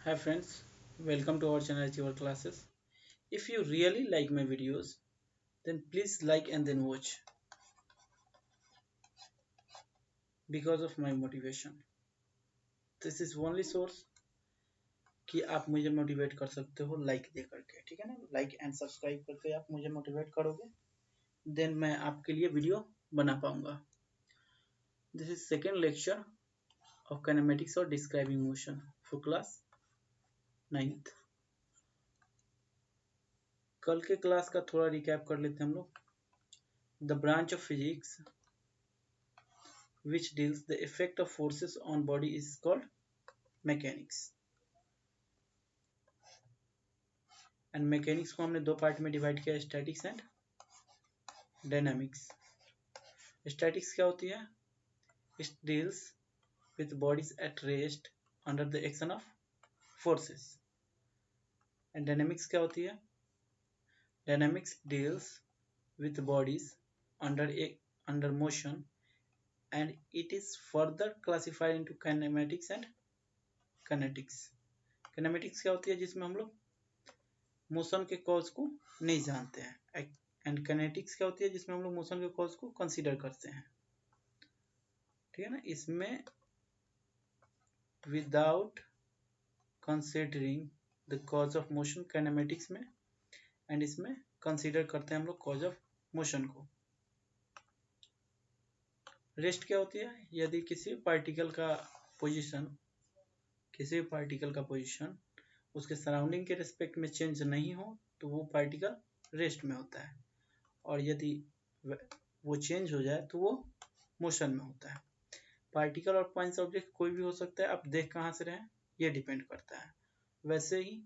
Hi friends, welcome to our channel Achiever Classes. If you really like my videos, then please like and then watch because of my motivation. This is only source कि आप मुझे motivate कर सकते हो like they करके, ठीक है ना। लाइक एंड सब्सक्राइब करके आप मुझे मोटिवेट करोगे, देन मैं आपके लिए वीडियो बना पाऊंगा। This is second lecture of kinematics और describing motion for class 9th। कल के क्लास का थोड़ा रिकैप कर लेते हैं हम लोग। The branch of physics which deals the effect of forces on body is called mechanics। And mechanics को हमने दो पार्ट में डिवाइड किया, स्टैटिक्स एंड डायनामिक्स। स्टैटिक्स क्या होती है? It deals with bodies at rest under the action of forces. And dynamics क्या होती है? Dynamics deals with bodies under motion and it is further classified into kinematics and kinetics. Kinematics क्या होती है? जिसमें हम लोग मोशन के कॉज को नहीं जानते हैं। एंड काइनेटिक्स क्या होती है? जिसमें हम लोग मोशन के कॉज को कंसीडर करते हैं, ठीक है ना। इसमें without considering the cause of motion kinematics में, एंड इसमें कंसीडर करते हैं हम लोग कॉज ऑफ मोशन को। रेस्ट क्या होती है? यदि किसी पार्टिकल का पोजीशन उसके सराउंडिंग के रिस्पेक्ट में चेंज नहीं हो तो वो पार्टिकल रेस्ट में होता है, और यदि वो चेंज हो जाए तो वो मोशन में होता है। पार्टिकल और पॉइंट्स ऑब्जेक्ट कोई भी हो सकता है, आप देख कहाँ से रहे हैं ये डिपेंड करता है। वैसे ही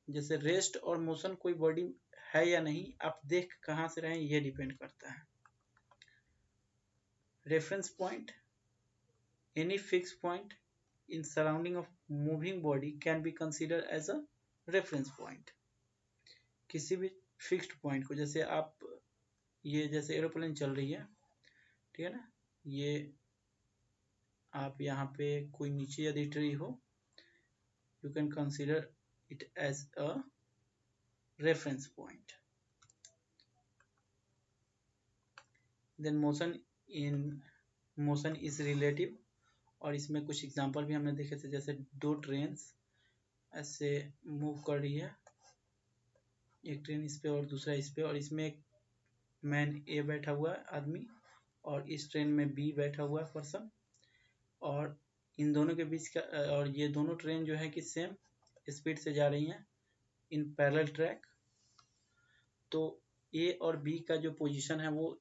जैसे रेस्ट और मोशन कोई बॉडी है या नहीं, आप देख कहाँ से रहे हैं ये डिपेंड करता है। Reference point, any fix point in surrounding of moving body can be consider as a reference point. किसी भी फिक्स्ड पॉइंट को, जैसे आप ये जैसे एरोप्लेन चल रही है, ठीक है ना, ये आप यहाँ पे कोई नीचे यदि ट्री हो, you can consider it as a reference point. Then motion is relative, और इसमें कुछ एग्जांपल भी हमने देखे थे, जैसे दो ट्रेन्स ऐसे मूव कर रही है, एक ट्रेन इस पे और दूसरा इस पे, और इसमें एक मैन ए बैठा हुआ है आदमी, और इस ट्रेन में बी बैठा हुआ है पर्सन, और इन दोनों के बीच का, और ये दोनों ट्रेन जो है कि सेम स्पीड से जा रही हैं इन पैरेलल ट्रैक। तो ए और बी का जो पोजीशन है वो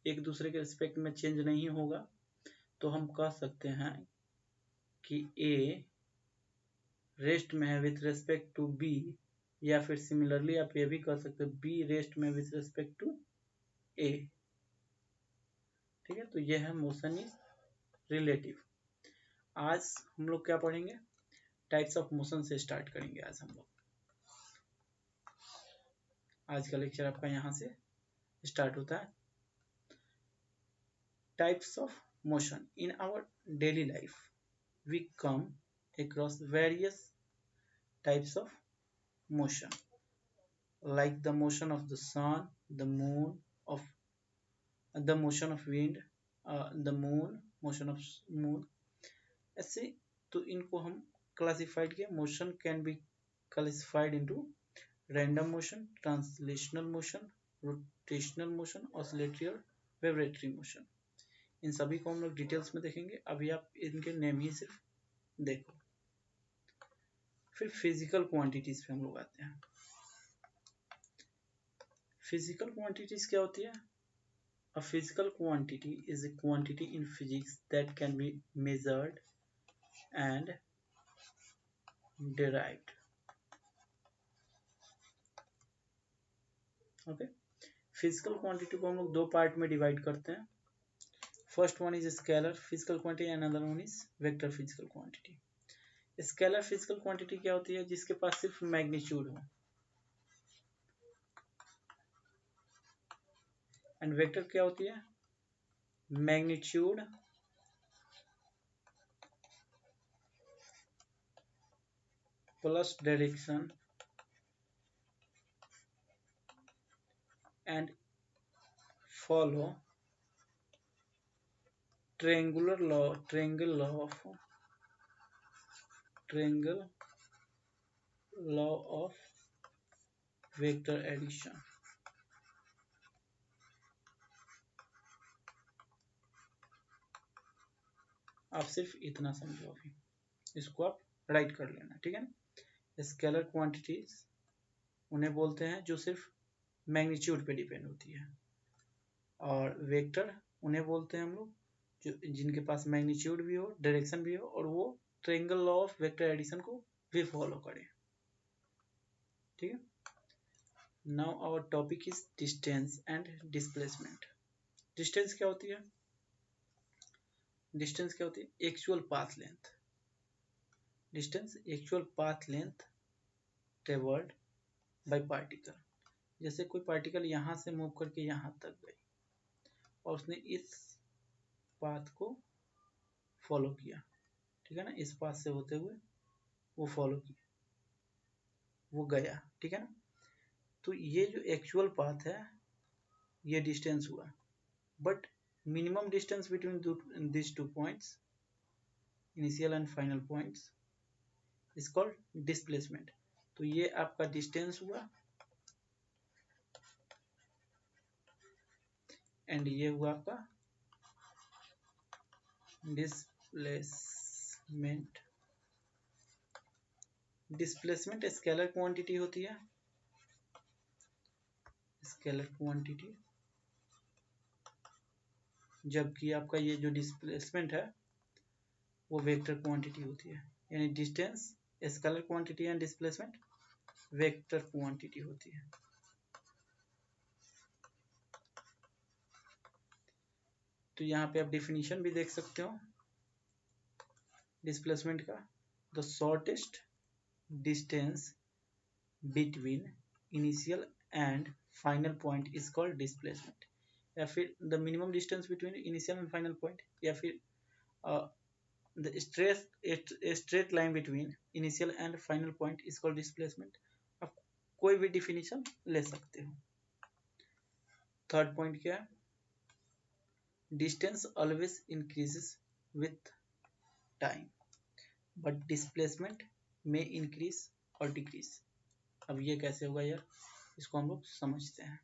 एक दूसरे के रिस्पेक्ट में चेंज नहीं होगा, तो हम कह सकते हैं कि ए रेस्ट में है विथ रेस्पेक्ट टू बी, या फिर सिमिलरली आप ये भी कह सकते हो बी रेस्ट में विथ रेस्पेक्ट टू ए, ठीक है। तो ये है मोशन इज रिलेटिव। आज हम लोग क्या पढ़ेंगे? टाइप्स ऑफ मोशन से स्टार्ट करेंगे आज हम लोग। आज का लेक्चर आपका यहाँ से स्टार्ट होता है। Types of motion in our daily life we come across various types of motion, like the motion of the sun, the moon, of the motion of wind, the moon, motion of moon, ऐसे। तो इनको हम classified किया। Motion can be classified into random motion, translational motion, rotational motion, oscillatory और vibratory motion. इन सभी को हम लोग डिटेल्स में देखेंगे। अभी आप इनके नेम ही सिर्फ देखो। फिर फिजिकल क्वांटिटीज पे हम लोग आते हैं। फिजिकल क्वांटिटीज क्या होती है? A physical quantity is a quantity in physics that can be measured and derived। Okay, physical quantity को हम लोग दो पार्ट में डिवाइड करते हैं। First one is scalar physical quantity, another one is vector physical quantity. Scalar physical quantity क्या होती है? जिसके पास सिर्फ मैग्नीट्यूड हो। एंड वेक्टर क्या होती है? Magnitude plus direction and follow triangle law of vector addition। आप सिर्फ इतना समझो, अभी इसको आप राइट कर लेना, ठीक है ना। स्केलर क्वांटिटीज उन्हें बोलते हैं जो सिर्फ मैग्नीट्यूड पे डिपेंड होती है, और वेक्टर उन्हें बोलते हैं हम लोग जो जिनके पास मैग्नीट्यूड भी हो, डायरेक्शन भी हो, और वो triangle law of vector addition को भी फॉलो करें, ठीक है। Now our topic is distance and displacement. Distance क्या होती है? डिस्टेंस क्या होती है? Actual path length. Distance actual path length travelled by particle. जैसे कोई पार्टिकल यहाँ से मूव करके यहाँ तक गई और उसने इस पाथ को फॉलो किया, ठीक है ना, इस पाथ से होते हुए वो फॉलो किया, वो गया, ठीक है ना। तो ये जो एक्चुअल पाथ है ये डिस्टेंस हुआ, but minimum distance between this two points, initial and final points, is called displacement. तो ये आपका डिस्टेंस हुआ एंड ये हुआ आपका डिस्प्लेसमेंट। डिस्प्लेसमेंट स्केलर क्वांटिटी होती है, स्केलर क्वांटिटी, जबकि आपका ये जो डिस्प्लेसमेंट है वो वेक्टर क्वांटिटी होती है। यानी distance scalar quantity and displacement vector quantity होती है। तो यहाँ पे आप डिफिनीशन भी देख सकते हो डिस्प्लेसमेंट का। The shortest distance between initial and final point is called displacement. या फिर the minimum distance between initial and final point, या फिर the straight line between initial and final point is called displacement. आप कोई भी definition ले सकते हो। थर्ड पॉइंट क्या है? Distance always increases with time but displacement में इंक्रीज और डिक्रीज। अब ये कैसे होगा यार, इसको हम लोग समझते हैं।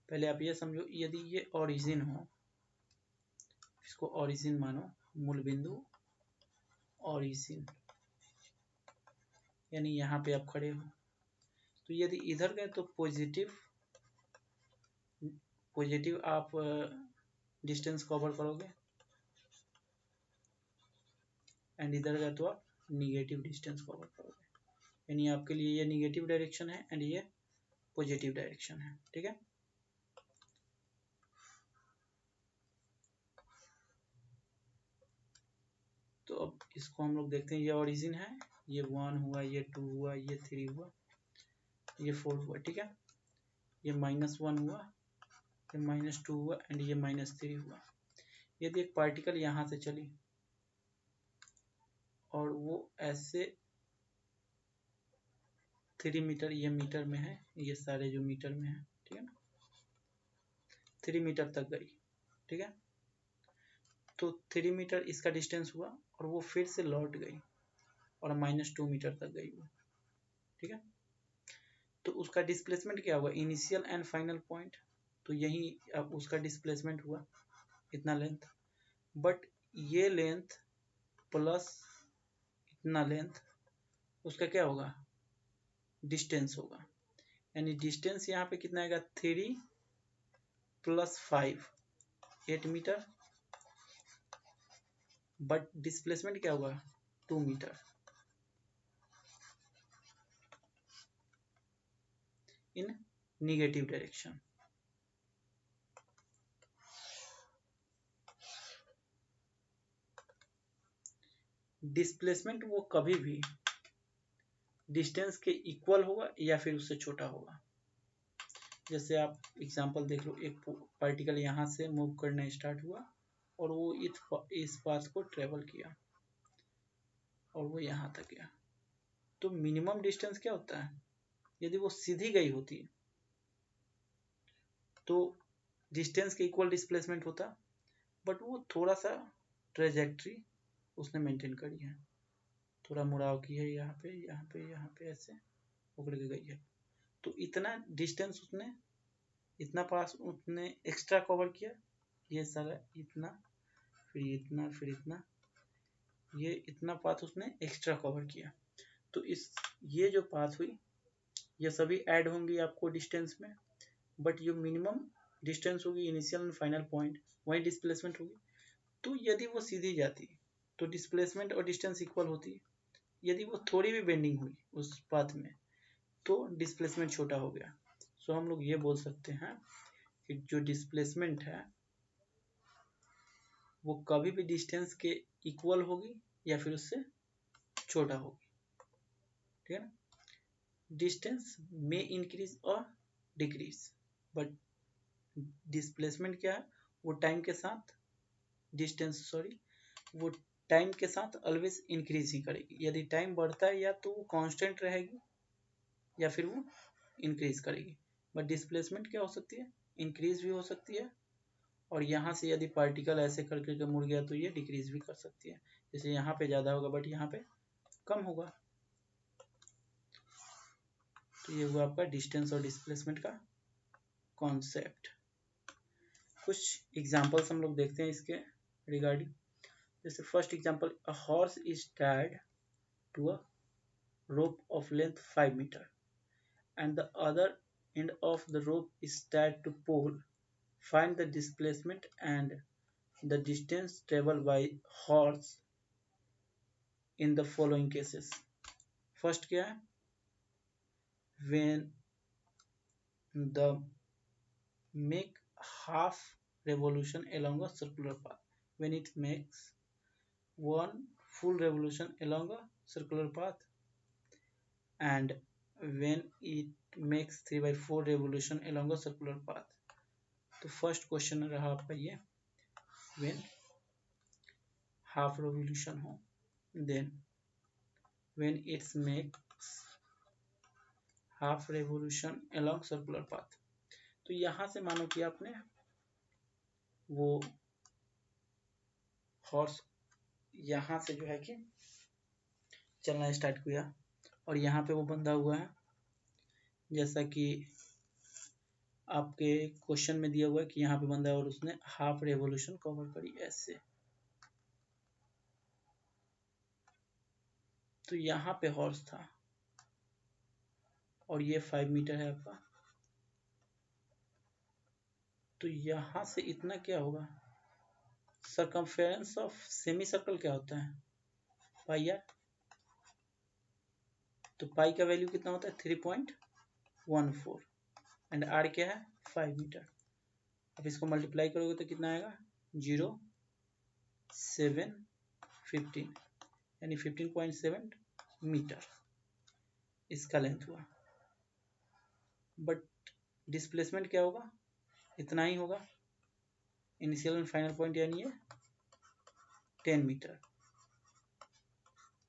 पहले आप ये समझो, यदि ये ओरिजिन हो, इसको ओरिजिन मानो, मूल बिंदु ओरिजिन, यानी यहाँ पे आप खड़े हो, तो यदि इधर गए तो पॉजिटिव आप डिस्टेंस कवर करोगे, एंड इधर गए तो आप निगेटिव डिस्टेंस कवर करोगे। यानी आपके लिए ये निगेटिव डायरेक्शन है एंड ये पॉजिटिव डायरेक्शन है, ठीक है। तो अब इसको हम लोग देखते हैं। ये ओरिजिन है, ये 1 हुआ, ये 2 हुआ, ये 3 हुआ, ये 4 हुआ, ठीक है। ये -1 हुआ, ये -2 हुआ एंड ये -3 हुआ। यदि एक पार्टिकल यहाँ से चली और वो ऐसे 3 मीटर, ये मीटर में है, ये सारे जो मीटर में है, ठीक है ना, 3 मीटर तक गई, ठीक है। तो 3 मीटर इसका डिस्टेंस हुआ और वो फिर से लौट गई और -2 मीटर तक गई वो, ठीक है। तो उसका डिस्प्लेसमेंट क्या हुआ? इनिशियल एंड फाइनल पॉइंट, तो यही अब उसका डिस्प्लेसमेंट हुआ इतना लेंथ, बट ये लेंथ प्लस इतना लेंथ उसका क्या होगा? डिस्टेंस होगा। यानी डिस्टेंस यहाँ पे कितना आएगा? 3 + 5 8 मीटर, बट डिस्प्लेसमेंट क्या होगा? 2 मीटर इन निगेटिव डायरेक्शन। डिस्प्लेसमेंट वो कभी भी डिस्टेंस के इक्वल होगा या फिर उससे छोटा होगा। जैसे आप एग्जांपल देख लो, एक पार्टिकल यहाँ से मूव करना स्टार्ट हुआ और वो इस पाथ को ट्रेवल किया, और वो यहाँ तक गया। तो मिनिमम डिस्टेंस क्या होता है, यदि वो सीधी गई होती तो डिस्टेंस के इक्वल डिस्प्लेसमेंट होता, बट वो थोड़ा सा ट्रेजेक्ट्री उसने मेंटेन करी है, थोड़ा मुड़ाव की है, यहाँ पे यहाँ पे यहाँ पे ऐसे पकड़ के गई है। तो इतना डिस्टेंस उसने, इतना पास उसने एक्स्ट्रा कवर किया, ये सारा इतना, फिर इतना, फिर इतना, ये इतना पाथ उसने एक्स्ट्रा कवर किया। तो इस ये जो पाथ हुई ये सभी ऐड होंगी आपको डिस्टेंस में, बट ये मिनिमम डिस्टेंस होगी इनिशियल एंड फाइनल पॉइंट, वही डिस्प्लेसमेंट होगी। तो यदि वो सीधी जाती तो डिस्प्लेसमेंट और डिस्टेंस इक्वल होती, यदि वो थोड़ी भी बेंडिंग हुई उस पाथ में तो डिस्प्लेसमेंट छोटा हो गया। सो हम लोग ये बोल सकते हैं कि जो डिस्प्लेसमेंट है वो कभी भी डिस्टेंस के इक्वल होगी या फिर उससे छोटा होगी, ठीक है ना। डिस्टेंस में इंक्रीज और डिक्रीज, बट डिस्प्लेसमेंट क्या है, वो टाइम के साथ वो टाइम के साथ ऑलवेज इंक्रीज ही करेगी। यदि टाइम बढ़ता है या तो वो कांस्टेंट रहेगी या फिर वो इंक्रीज करेगी। बट डिस्प्लेसमेंट क्या हो सकती है, इंक्रीज भी हो सकती है, और यहाँ से यदि पार्टिकल ऐसे करके मुड़ गया तो ये डिक्रीज भी कर सकती है। जैसे यहाँ पे ज़्यादा होगा बट यहाँ पे कम होगा। तो ये हुआ आपका डिस्टेंस और डिस्प्लेसमेंट का कॉन्सेप्ट। कुछ एग्जांपल्स हम लोग देखते हैं इसके रिगार्डिंग। जैसे first example, a horse is टायर्ड to a rope of length 5 meter and the other end of the rope is tied to pole. Find the displacement and the distance traveled by horse in the following cases. First क्या है, when the make half revolution along a circular path, when it makes one full revolution along a circular path, and when it makes 3/4 revolution along a circular path. तो first question रहा आपका ये, when half revolution हो, then when it makes half revolution along circular path। तो यहाँ से मानो कि आपने वो हॉर्स यहाँ से जो है कि चलना स्टार्ट किया और यहाँ पे वो बंधा हुआ है, जैसा कि आपके क्वेश्चन में दिया हुआ है कि यहाँ पे बंधा है और उसने हाफ रेवोल्यूशन कवर करी ऐसे। तो यहाँ पे हॉर्स था और ये 5 मीटर है आपका। तो यहाँ से इतना क्या होगा, सर्कमफेरेंस ऑफ सेमी सर्कल क्या होता है, पाई आर। तो पाई का वैल्यू कितना होता है 3.14 एंड आर क्या है 5 मीटर। अब इसको मल्टीप्लाई करोगे तो कितना आएगा 0.715 यानी 15.7 मीटर इसका लेंथ हुआ। बट डिस्प्लेसमेंट क्या होगा, इतना ही होगा, इनिशियल एंड फाइनल पॉइंट यानी ये 10 मीटर।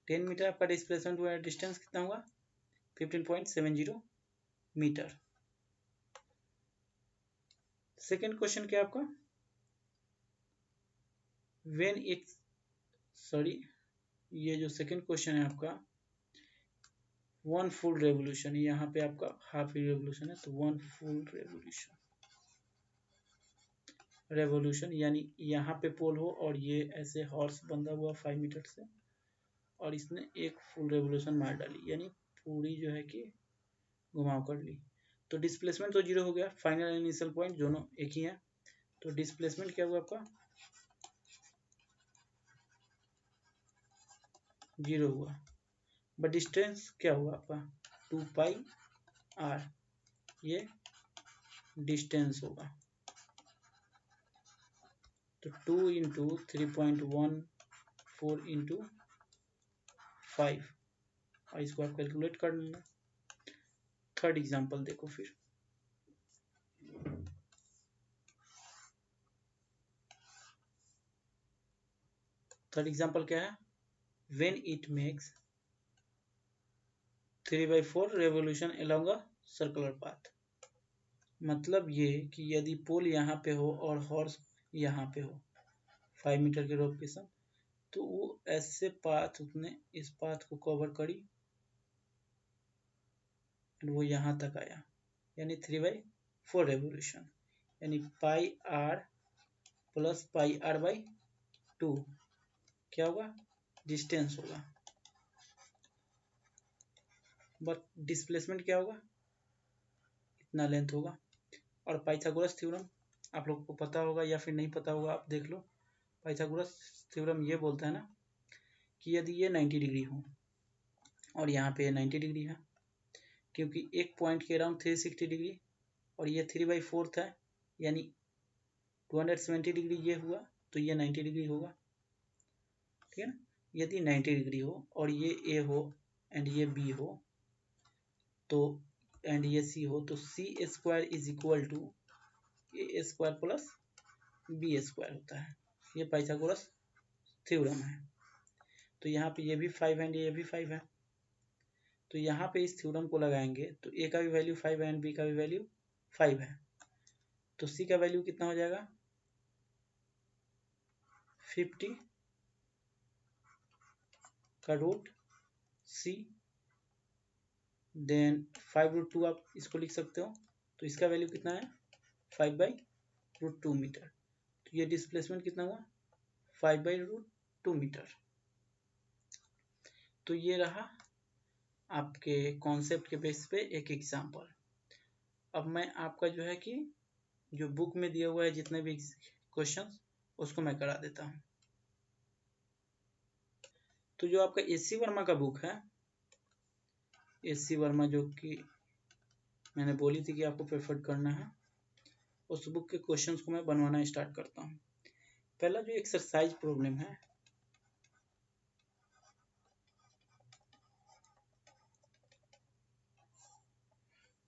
10 मीटर आपका डिस्प्लेसमेंट हुआ, डिस्टेंस कितना हुआ 15.70 मीटर। सेकेंड क्वेश्चन क्या आपका, व्हेन इट्स ये जो सेकेंड क्वेश्चन है आपका, वन फुल रेवोल्यूशन, यहाँ पे आपका हाफ रेवोल्यूशन है, तो वन फुल रेवोल्यूशन यानी यहाँ पे पोल हो और ये ऐसे हॉर्स बंधा हुआ 5 मीटर से और इसने एक फुल रेवोल्यूशन मार डाली, यानी पूरी जो है कि घुमाव कर ली। तो डिस्प्लेसमेंट तो 0 हो गया, फाइनल इनिशियल पॉइंट दोनों एक ही है। तो डिस्प्लेसमेंट क्या हुआ आपका 0 हुआ, बट डिस्टेंस क्या हुआ आपका 2 पाई आर, ये डिस्टेंस होगा। तो 2 इंटू 3.14 इंटू 5 और इसको आप कैलकुलेट कर लेना। थर्ड एग्जांपल देखो फिर, थर्ड एग्जांपल क्या है, when it makes 3/4 revolution along a circular path। मतलब ये कि यदि पोल यहाँ पे हो और हॉर्स यहाँ पे हो 5 मीटर के रोटेशन, तो वो ऐसे पाथ उसने इस पाथ को कवर करी और वो यहाँ तक आया, यानी 3/4 रेवोल्यूशन, यानी pi r plus pi r by 2 क्या होगा, डिस्टेंस होगा, बट डिस्प्लेसमेंट क्या होगा, इतना लेंथ होगा। और पाइथागोरस थ्योरम आप लोग को पता होगा या फिर नहीं पता होगा, आप देख लो। पाइथागोरस थ्योरम ये बोलता है ना कि यदि ये 90 डिग्री हो और यहाँ पे 90 डिग्री है, क्योंकि एक पॉइंट के अराउंड 360 डिग्री और ये 3/4 है, यानी 270 डिग्री ये हुआ, तो ये 90 डिग्री होगा, ठीक है ना। यदि 90 डिग्री हो और ये ए हो एंड ये बी हो, तो एंड ये सी हो, तो C square is equal to A square plus B square होता है। ये पाइथागोरस थ्योरम है। तो यहाँ पे ये भी 5 एंड ये भी 5 है, तो यहाँ पे इस थ्योरम को लगाएंगे तो ए का भी वैल्यू 5 है एंड बी का भी वैल्यू 5 है, तो सी का वैल्यू कितना हो जाएगा, 50 का रूट सी, देन 5/2 आप इसको लिख सकते हो, तो इसका वैल्यू कितना है 5/√2 मीटर। तो ये डिस्प्लेसमेंट कितना हुआ 5/√2 मीटर। तो ये रहा आपके कॉन्सेप्ट के बेस पे एक एग्जांपल। अब मैं आपका जो है कि जो बुक में दिया हुआ है जितने भी क्वेश्चंस उसको मैं करा देता हूँ। तो जो आपका एससी वर्मा का बुक है, एससी वर्मा जो कि मैंने बोली थी कि आपको प्रेफर करना है, उस बुक के क्वेश्चंस को मैं बनवाना स्टार्ट करता हूँ। पहला जो एक्सरसाइज प्रॉब्लम है,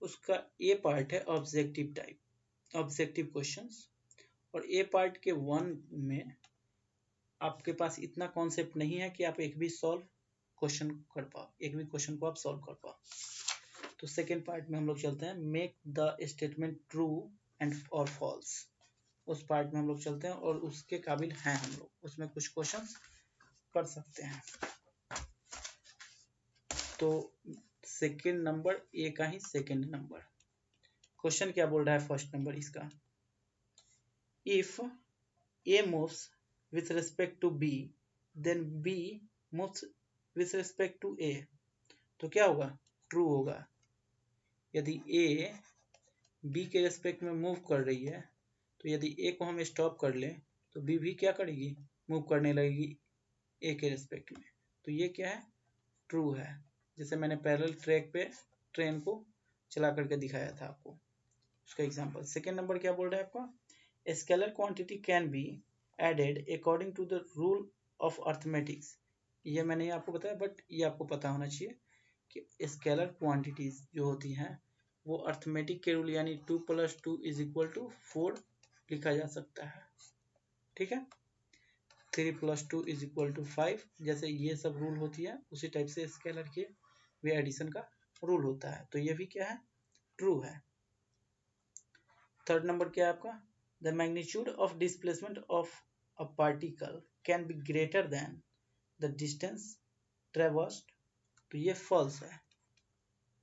उसका ए पार्ट है ऑब्जेक्टिव टाइप, ऑब्जेक्टिव क्वेश्चंस, और ए पार्ट के 1 में आपके पास इतना कॉन्सेप्ट नहीं है कि आप एक भी क्वेश्चन कर पाओ, एक भी क्वेश्चन को आप सॉल्व कर पाओ। तो सेकेंड पार्ट में हम लोग चलते हैं, make the statement true and और फॉल्स। उस पार्ट में हम लोग चलते हैं और उसके काबिल हैं हम लोग, उसमें कुछ क्वेश्चन कर सकते हैं। तो सेकेंड नंबर ए का ही सेकेंड नंबर क्वेश्चन क्या बोल रहा है, फर्स्ट नंबर इसका, if A moves with respect to B, then B moves with respect to A, तो क्या होगा, ट्रू होगा। यदि A B के रेस्पेक्ट में मूव कर रही है, तो यदि A को हम स्टॉप कर ले तो B भी क्या करेगी, मूव करने लगेगी A के रेस्पेक्ट में, तो ये क्या है, ट्रू है। जैसे मैंने पैरेलल ट्रैक पे ट्रेन को चला करके दिखाया था आपको, उसका एग्जांपल। सेकेंड नंबर क्या बोल रहा है आपका, scalar quantity can be added according to the rule of arithmetics. ये मैंने आपको बताया, बट ये आपको पता होना चाहिए कि स्केलर क्वांटिटीज जो होती हैं वो अर्थमेटिक के रूल यानी 2 + 2 = 4 लिखा जा सकता है, ठीक है। 3 + 2 = 5, जैसे ये सब रूल होती है उसी टाइप से स्केलर के भी एडिशन का रूल होता है, तो ये भी क्या है, ट्रू है। थर्ड नंबर क्या है आपका, the magnitude of displacement of a particle can be greater than the distance traversed, तो ये false है।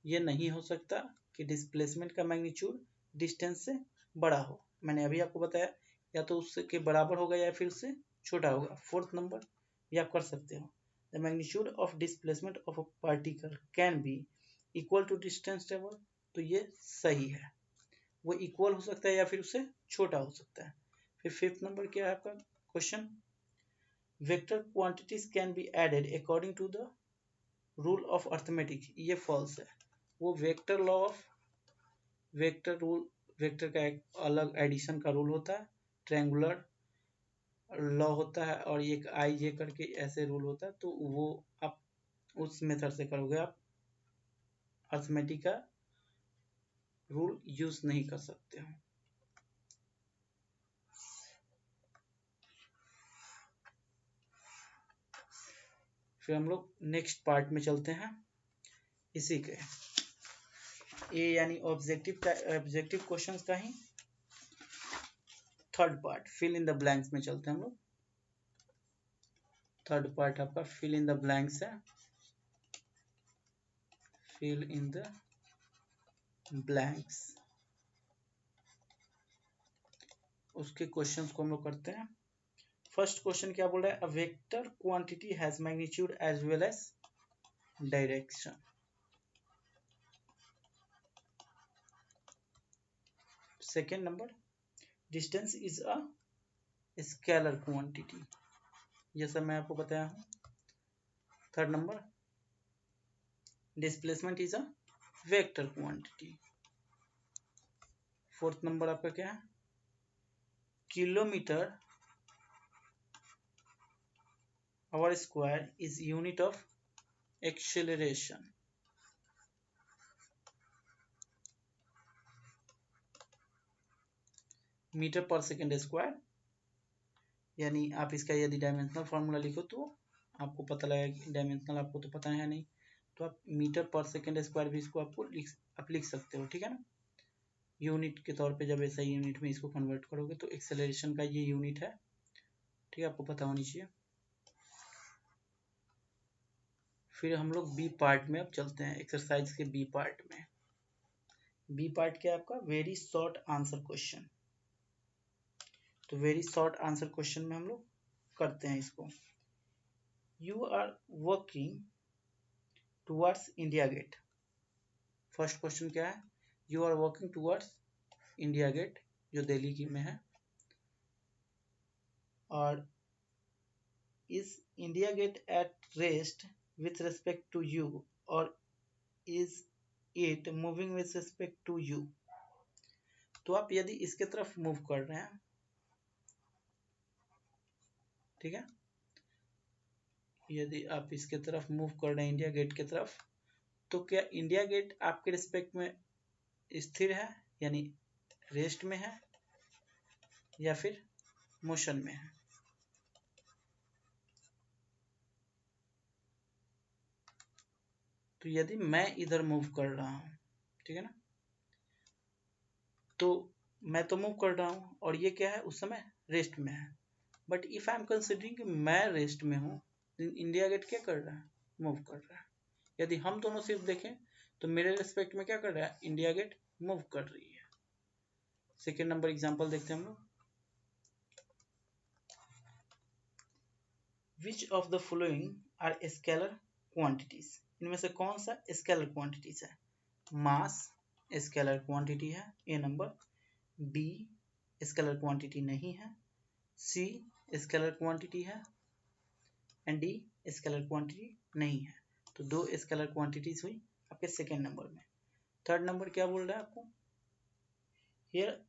ये नहीं हो सकता कि डिस्प्लेसमेंट का मैग्नीट्यूड डिस्टेंस से बड़ा हो। मैंने अभी आपको बताया या तो उससे के बराबर होगा या फिर उससे छोटा होगा। फोर्थ नंबर ये आप कर सकते हो, the magnitude of displacement of a particle can be equal to distance travel, तो ये सही है, वो इक्वल हो सकता है या फिर उससे छोटा हो सकता है। फिर फिफ्थ नंबर क्या है आपका question, vector quantities can be added according to the rule of arithmetic, ये फॉल्स है। वो vector law of vector rule, vector का एक अलग एडिशन का रूल होता है, ट्रायंगुलर लॉ होता है, और एक आई जे करके ऐसे रूल होता है, तो वो आप उस मेथड से करोगे, आप अर्थमेटिक का रूल यूज नहीं कर सकते हो। फिर हम लोग नेक्स्ट पार्ट में चलते हैं इसी के ए यानी ऑब्जेक्टिव क्वेश्चंस का ही third part fill in the blanks में चलते हैं हम लोग। थर्ड पार्ट आपका फिल इन द ब्लैंक्स है। फिल इन द ब्लैंक्स, उसके क्वेश्चंस को हम लोग करते हैं। फर्स्ट क्वेश्चन क्या बोल रहा है, a vector quantity has magnitude as well as direction. Second number, distance is a scalar quantity, ये सब मैं आपको बताया हूँ। Third number, displacement is a vector quantity. Fourth number आपका क्या है, kilometre hour square is unit of acceleration. Metre per second square, यानी आप इसका यदि डायमेंशनल फार्मूला लिखो तो आपको पता लगेगा कि डायमेंशनल आपको तो पता है नहीं, तो आप मीटर पर सेकेंड स्क्वायर भी इसको आपको लिख सकते हो, ठीक है ना। यूनिट के तौर पे जब ऐसा यूनिट में इसको कन्वर्ट करोगे तो एक्सेलरेशन का ये यूनिट है, ठीक है, आपको पता होनी चाहिए। फिर हम लोग बी पार्ट में अब चलते हैं, एक्सरसाइज के बी पार्ट में। बी पार्ट क्या है आपका, वेरी शॉर्ट आंसर क्वेश्चन। तो वेरी शॉर्ट आंसर क्वेश्चन में हम लोग करते हैं इसको। You are working towards India Gate. First question क्या है, you are working towards India Gate जो दिल्ली की में है, और is India Gate at rest with respect to you or is it moving with respect to you. तो आप यदि इसके तरफ मूव कर रहे हैं, ठीक है, यदि आप इसके तरफ मूव कर रहे हैं इंडिया गेट की तरफ, तो क्या इंडिया गेट आपके रिस्पेक्ट में स्थिर है यानी रेस्ट में है या फिर मोशन में है। तो यदि मैं इधर मूव कर रहा हूं, ठीक है ना, तो मैं तो मूव कर रहा हूं और ये क्या है उस समय रेस्ट में है। But if I am considering कि मैं रेस्ट में हूं, इंडिया गेट क्या कर रहा है, मूव कर रहा है। यदि हम दोनों सिर्फ देखें तो मेरे रिस्पेक्ट में क्या कर रहा है, इंडिया गेट मूव कर रही है। सेकेंड नंबर एग्जांपल देखते हैं हम लोग। Which of the following are scalar quantities, इनमें से कौन सा स्केलर क्वांटिटीज है। मास स्केलर क्वांटिटी है A number, B scalar quantity नहीं है, सी स्केलर क्वांटिटी है, एंड डी स्केलर क्वांटिटी नहीं है। तो दो स्केलर क्वांटिटीज हुई आपके सेकेंड नंबर में। थर्ड नंबर क्या बोल रहा है आपको, here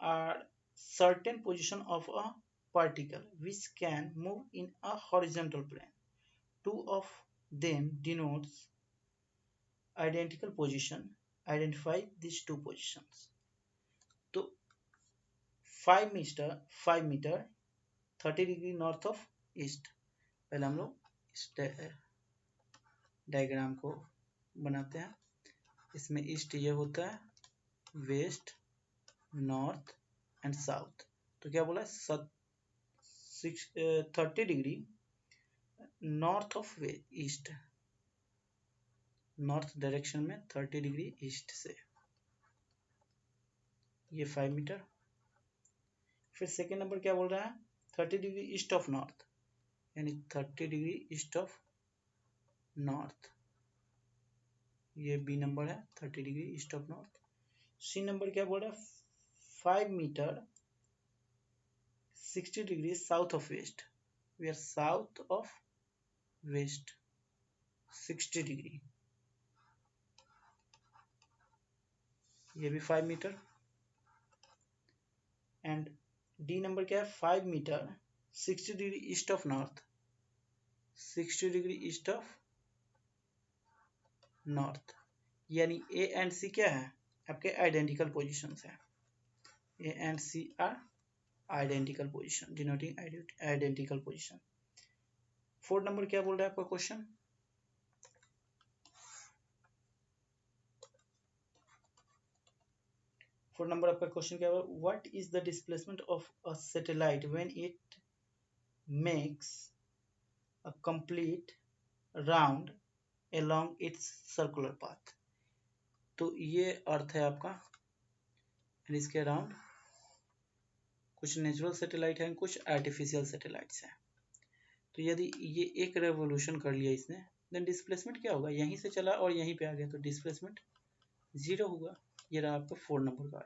are certain position of a particle which can move in a horizontal plane. Two of them denotes identical position. Identify these two positions. तो 5 metre 30 degree north of east. पहले हम लोग इस डायग्राम को बनाते हैं। इसमें ईस्ट ये होता है, वेस्ट, नॉर्थ एंड साउथ। तो क्या बोला, 30 degree north of east, north direction में 30 डिग्री ईस्ट से, ये 5 मीटर। फिर सेकेंड नंबर क्या बोल रहा है, 30 डिग्री ईस्ट ऑफ नॉर्थ, यानी 30 डिग्री ईस्ट ऑफ नॉर्थ, ये बी नंबर है, 30 degree east of north. C number क्या बोल रहा है, 5 metre 60 degree south of west, we are south of west 60 degree, ये भी 5 मीटर। एंड डी नंबर क्या है, 5 metre 60 degree east of north, 60 degree east of north, यानी ए एंड सी क्या है आपके आइडेंटिकल पोजीशंस है। A and C are identical position, denoting identical position. 4 number क्या बोल रहा है आपका क्वेश्चन? फोर नंबर आपका क्वेश्चन क्या है? What is the displacement of a satellite when it makes a complete round along its circular path? तो ये अर्थ है आपका, एंड इसके अराउंड कुछ नेचुरल सैटेलाइट हैं, कुछ आर्टिफिशियल सैटेलाइट्स हैं। तो यदि ये एक रेवोल्यूशन कर लिया इसने, देन डिस्प्लेसमेंट क्या होगा? यहीं से चला और यहीं पे आ गया तो डिस्प्लेसमेंट 0 होगा। ये रहा आपका 4 नंबर का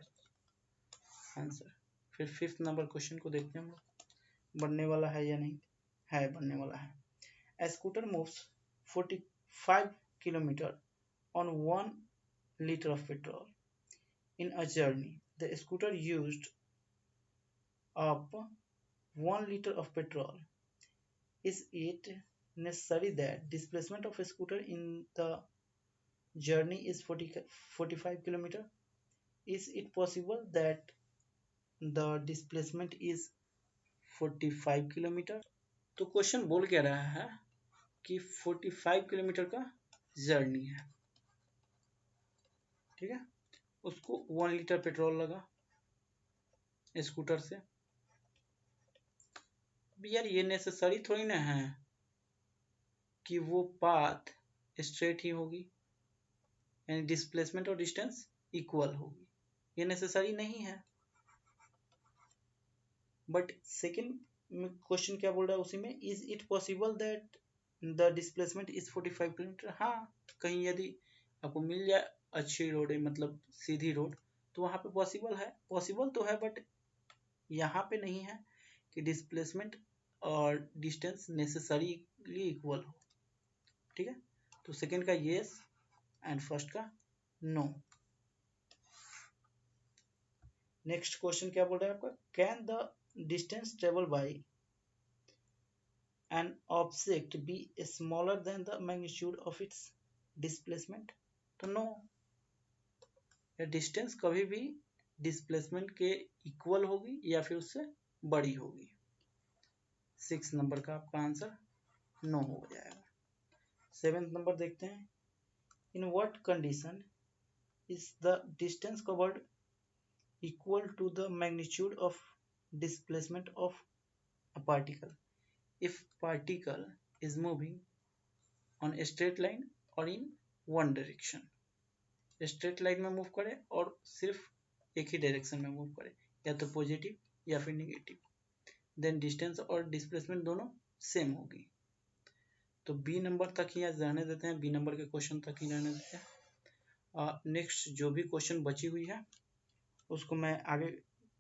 आंसर। फिर 5th नंबर क्वेश्चन को देखते हैं हम लोग, बनने वाला है या नहीं है, बनने वाला है। A scooter moves 45 kilometer on 1 liter of petrol. In a journey, the scooter used up 1 liter of petrol. Is it necessary that displacement of a scooter in the journey is 45 kilometer? Is it possible that the displacement is 45 kilometre? तो question बोल क्या रहा है कि 45 kilometre का journey है, ठीक है। उसको 1 लीटर पेट्रोल लगा स्कूटर से। यार ये नेसेसरी थोड़ी ना है कि वो पाथ स्ट्रेट ही होगी, यानी डिस्प्लेसमेंट और डिस्टेंस इक्वल होगी, ये नेसेसरी नहीं है। बट सेकंड क्वेश्चन क्या बोल रहा है उसी में, is it possible that the displacement is 45 kilometre? हाँ, कहीं यदि आपको मिल जाए अच्छी रोड है, मतलब सीधी रोड, तो वहाँ पे पॉसिबल है, पॉसिबल तो है, बट यहाँ पे नहीं है कि डिस्प्लेसमेंट और डिस्टेंस नेसेसरीली इक्वल हो, ठीक है। तो सेकंड का येस एंड फर्स्ट का नो। नेक्स्ट क्वेश्चन क्या बोल रहा है आपका, can the distance travel by an object be smaller than the magnitude of its displacement? तो नो, डिस्टेंस कभी भी डिस्प्लेसमेंट के इक्वल होगी या फिर उससे बड़ी होगी। 6 नंबर का आपका आंसर नो हो जाएगा। 7th नंबर देखते हैं, in what condition is the distance covered equal to the magnitude of displacement of a particle if particle is moving on a straight line or in one direction? Straight line में move करे और सिर्फ एक ही direction में move करे, या तो positive या फिर नेगेटिव, देन डिस्टेंस और डिस्प्लेसमेंट दोनों सेम होगी। तो बी नंबर तक ही आज रहने देते हैं, बी नंबर के क्वेश्चन तक ही रहने देते हैं। नेक्स्ट जो भी क्वेश्चन बची हुई है उसको मैं आगे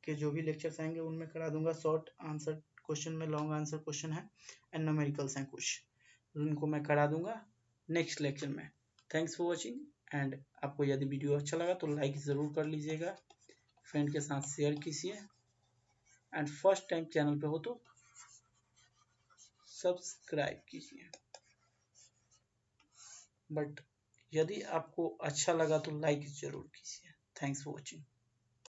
के जो भी लेक्चर्स आएंगे उनमें करा दूंगा। शॉर्ट आंसर क्वेश्चन में लॉन्ग आंसर क्वेश्चन है एंड न्यूमेरिकल्स हैं कुछ, उनको मैं करा दूंगा नेक्स्ट लेक्चर में। थैंक्स फॉर वॉचिंग, एंड आपको यदि वीडियो अच्छा लगा तो लाइक ज़रूर कर लीजिएगा, फ्रेंड के साथ शेयर कीजिए, एंड फर्स्ट टाइम चैनल पे हो तो सब्सक्राइब कीजिए। बट यदि आपको अच्छा लगा तो लाइक ज़रूर कीजिए। Thanks for watching.